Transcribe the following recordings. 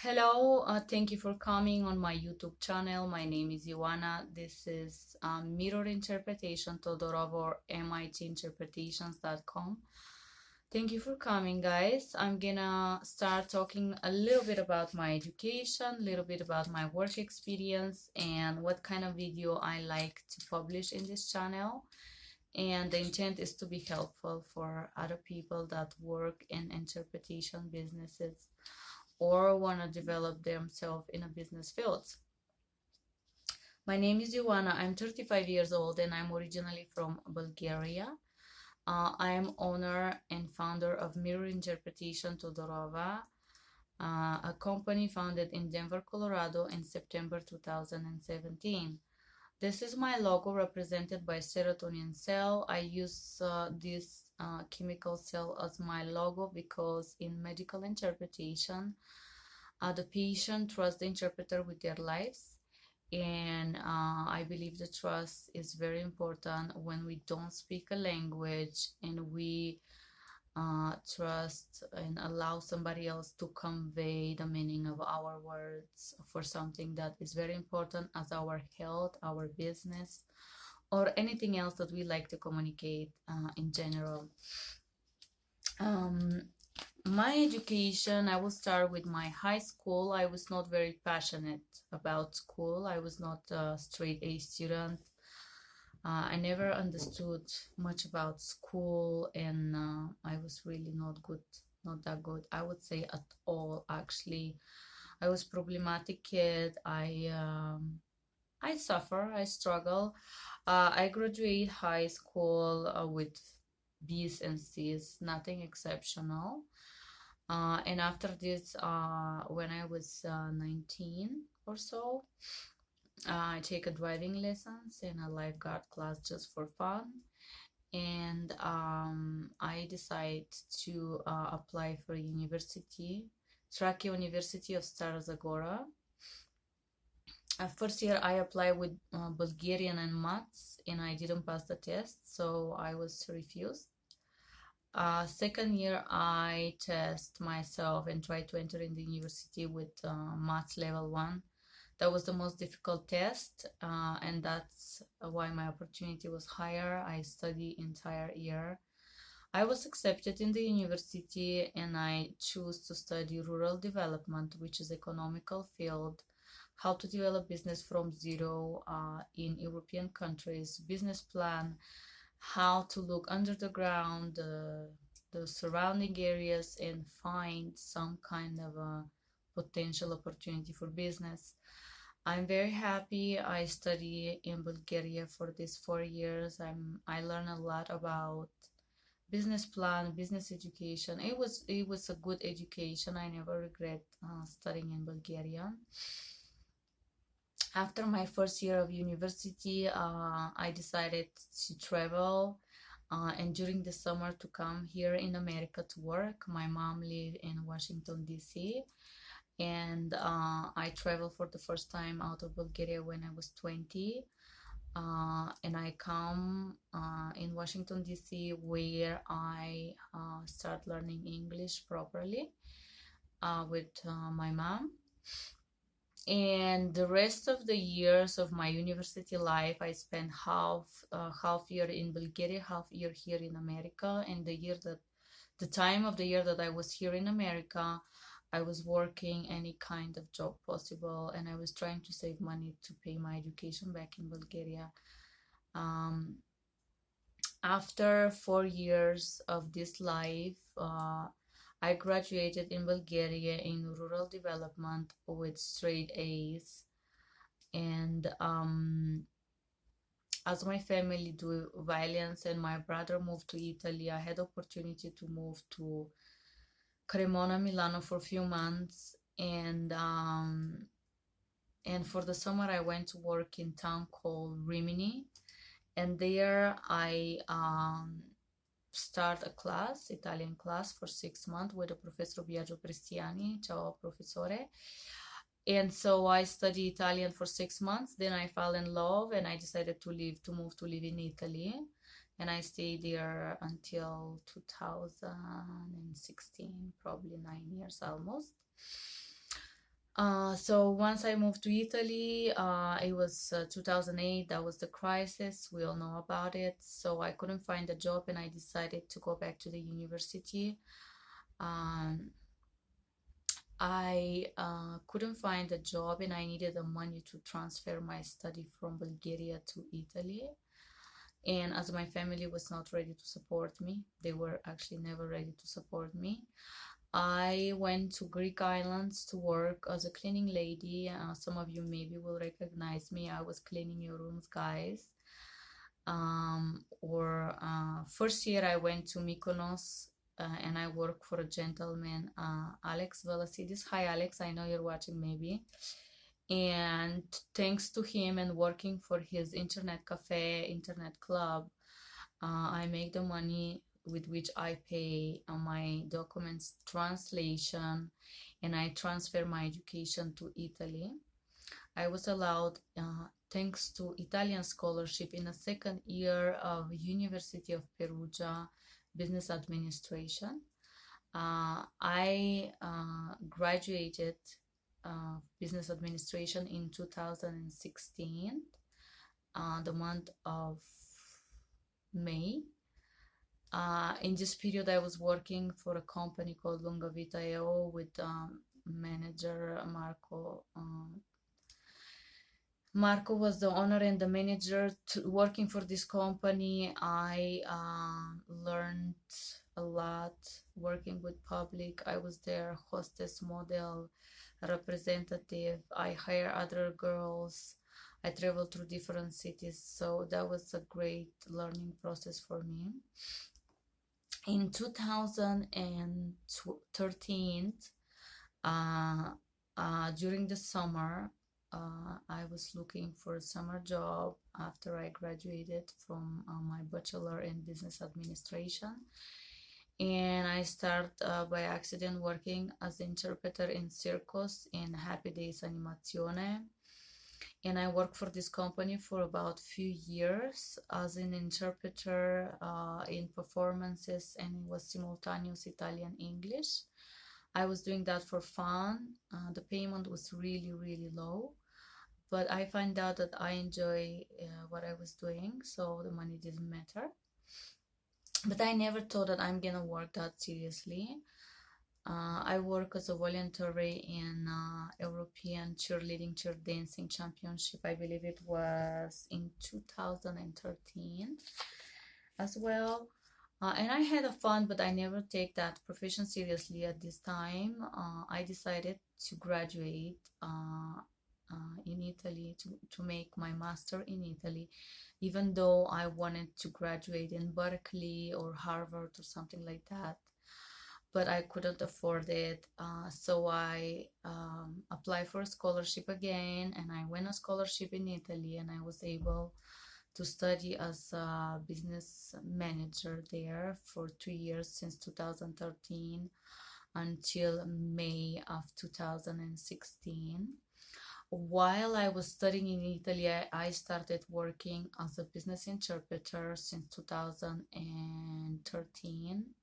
Hello, thank you for coming on my YouTube channel. My name is Ioana. This is Mirror Interpretation Todorov or mitinterpretations.com. Thank you for coming, guys. I'm gonna start talking a little bit about my education, a little bit about my work experience, and what kind of video I like to publish in this channel. And the intent is to be helpful for other people that work in interpretation businesses or want to develop themselves in a business field. My name is Ioana. I'm 35 years old and I'm originally from Bulgaria. I am owner and founder of Mirror Interpretation Todorova, a company founded in Denver, Colorado in September 2017. This is my logo represented by serotonin cell. I use this chemical cell as my logo because in medical interpretation, the patient trusts the interpreter with their lives, and I believe the trust is very important when we don't speak a language and we trust and allow somebody else to convey the meaning of our words for something that is very important as our health, our business, or anything else that we like to communicate in general. My education, I will start with my high school. I was not very passionate about school. I was not a straight A student. I never understood much about school, and I was really not that good, I would say, at all, actually. I was problematic kid. I suffer, I struggle. I graduate high school with B's and C's, nothing exceptional. And after this, when I was 19 or so, I take a driving lessons and a lifeguard class just for fun. And I decide to apply for university, Trachea University of Stara Zagora. First year I applied with Bulgarian and maths, and I didn't pass the test, so I was refused. Second year I test myself and try to enter in the university with maths level 1. That was the most difficult test, and that's why my opportunity was higher. I studied entire year. I was accepted in the university and I choose to study rural development, which is economical field, how to develop business from zero in European countries, business plan, how to look under the ground, the surrounding areas, and find some kind of a potential opportunity for business. I'm very happy. I study in Bulgaria for these 4 years. I learn a lot about business plan, business education. It was a good education. I never regret studying in Bulgaria. After my first year of university, I decided to travel and during the summer to come here in America to work. My mom lived in Washington, D.C., and I traveled for the first time out of Bulgaria when I was 20. And I come in Washington, D.C., where I start learning English properly with my mom. And the rest of the years of my university life, I spent half year in Bulgaria, half year here in America. And the time of the year that I was here in America, I was working any kind of job possible, and I was trying to save money to pay my education back in Bulgaria. After 4 years of this life, I graduated in Bulgaria in rural development with straight A's. And as my family do violence and my brother moved to Italy, I had opportunity to move to Cremona, Milano for a few months, and for the summer I went to work in town called Rimini, and there I start a class, Italian class, for 6 months with a Professor Biagio Cristiani. Ciao, professore. And so I studied Italian for 6 months. Then I fell in love and I decided to move to live in Italy. And I stayed there until 2016, probably 9 years almost. So once I moved to Italy, it was 2008. That was the crisis. We all know about it. So I couldn't find a job, and I decided to go back to the university. Um, I couldn't find a job, and I needed the money to transfer my study from Bulgaria to Italy. And as my family was not ready to support me, they were actually never ready to support me. I went to Greek islands to work as a cleaning lady. Some of you maybe will recognize me. I was cleaning your rooms, guys. Or first year I went to Mykonos and I worked for a gentleman, Alex Velasidis. Hi, Alex. I know you're watching, maybe. And thanks to him and working for his internet cafe, internet club, I make the money with which I pay my documents translation, and I transfer my education to Italy. I was allowed, thanks to Italian scholarship, in the second year of University of Perugia Business Administration. I graduated business administration in 2016, the month of May. In this period, I was working for a company called Lunga Vita EO with manager Marco. Marco was the owner and the manager. Working for this company, I learned a lot working with public. I was their hostess, model, representative. I hire other girls. I traveled through different cities, so that was a great learning process for me. In 2013, during the summer, I was looking for a summer job after I graduated from my bachelor in business administration. And I started by accident working as interpreter in Circus in Happy Days Animazione. And I worked for this company for about few years as an interpreter in performances, and it was simultaneous Italian-English. I was doing that for fun. The payment was really, really low, but I found out that I enjoy what I was doing, so the money didn't matter. But I never thought that I'm gonna work that seriously. I work as a voluntary in European Cheerleading Cheer Dancing Championship. I believe it was in 2013 as well. And I had a fun, but I never take that profession seriously at this time. I decided to graduate in Italy to make my master in Italy, even though I wanted to graduate in Berkeley or Harvard or something like that, but I couldn't afford it. So I applied for a scholarship again, and I won a scholarship in Italy, and I was able to study as a business manager there for 2 years, since 2013 until May of 2016. While I was studying in Italy, I started working as a business interpreter since 2013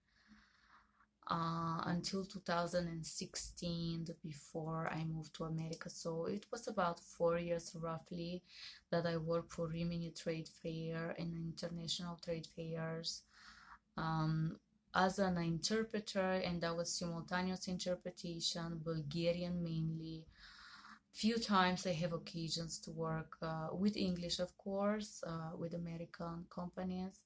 until 2016, before I moved to America. So it was about 4 years roughly that I worked for Rimini Trade Fair and international trade fairs as an interpreter, and that was simultaneous interpretation, Bulgarian mainly. Few times I have occasions to work with English, of course, with American companies,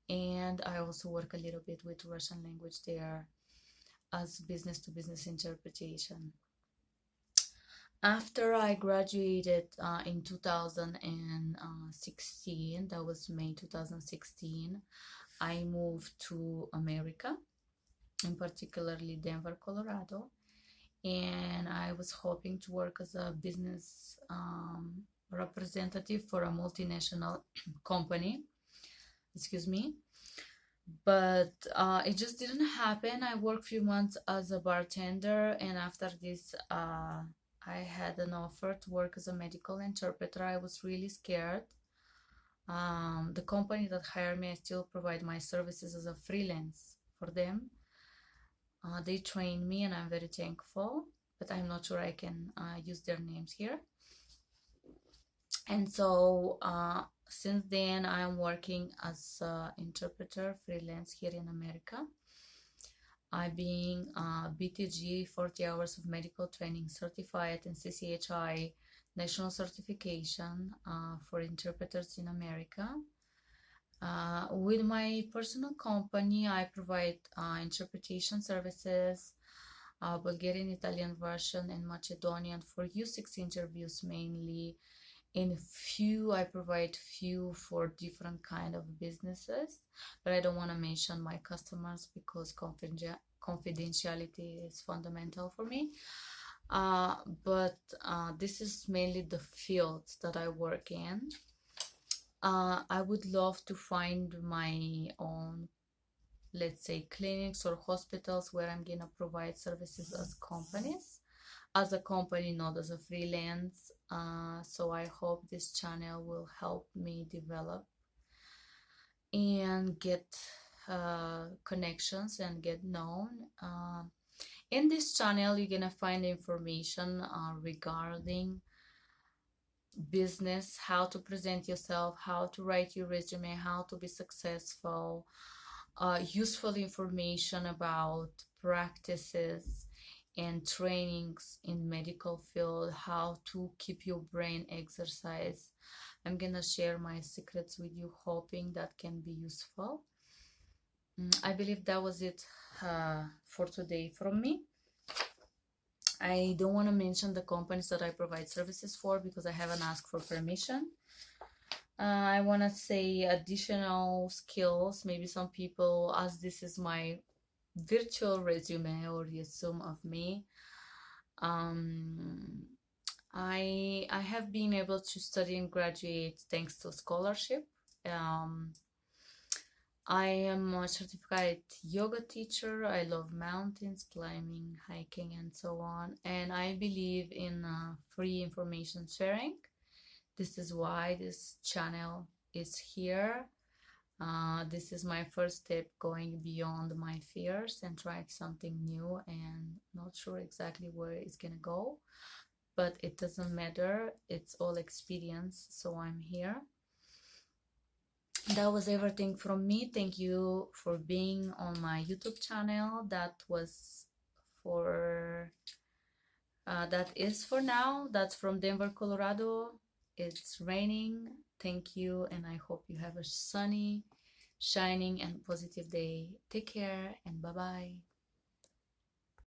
and I also work a little bit with Russian language there as business to business interpretation. After I graduated in 2016, that was May 2016, I moved to America, in particularly Denver, Colorado, and I was hoping to work as a business representative for a multinational company. Excuse me. But it just didn't happen. I worked a few months as a bartender, and after this I had an offer to work as a medical interpreter. I was really scared. The company that hired me, I still provide my services as a freelance for them. They trained me, and I'm very thankful, but I'm not sure I can use their names here. And so since then I'm working as an interpreter freelance here in America. I'm being BTG 40 hours of medical training certified and CCHI national certification for interpreters in America. With my personal company, I provide interpretation services, Bulgarian, Italian version, and Macedonian for U6 interviews mainly. In I provide few for different kind of businesses, but I don't want to mention my customers because confidentiality is fundamental for me. But this is mainly the fields that I work in. I would love to find my own, let's say, clinics or hospitals where I'm gonna provide services as companies, as a company, not as a freelance. So I hope this channel will help me develop and get connections and get known. In this channel, you're gonna find information regarding business, how to present yourself, how to write your resume, how to be successful, useful information about practices and trainings in medical field, how to keep your brain exercise. I'm gonna share my secrets with you, hoping that can be useful. I believe that was it for today from me. I don't want to mention the companies that I provide services for because I haven't asked for permission. I want to say additional skills. Maybe some people, as this is my virtual resume or resume of me, I have been able to study and graduate thanks to scholarship. I am a certified yoga teacher. I love mountains, climbing, hiking, and so on. And I believe in free information sharing. This is why this channel is here. This is my first step going beyond my fears and trying something new, and not sure exactly where it's gonna go, but it doesn't matter. It's all experience, so I'm here. That was everything from me. Thank you for being on my YouTube channel. That is for now. That's from Denver, Colorado. It's raining. Thank you, and I hope you have a sunny, shining, and positive day. Take care, and bye-bye.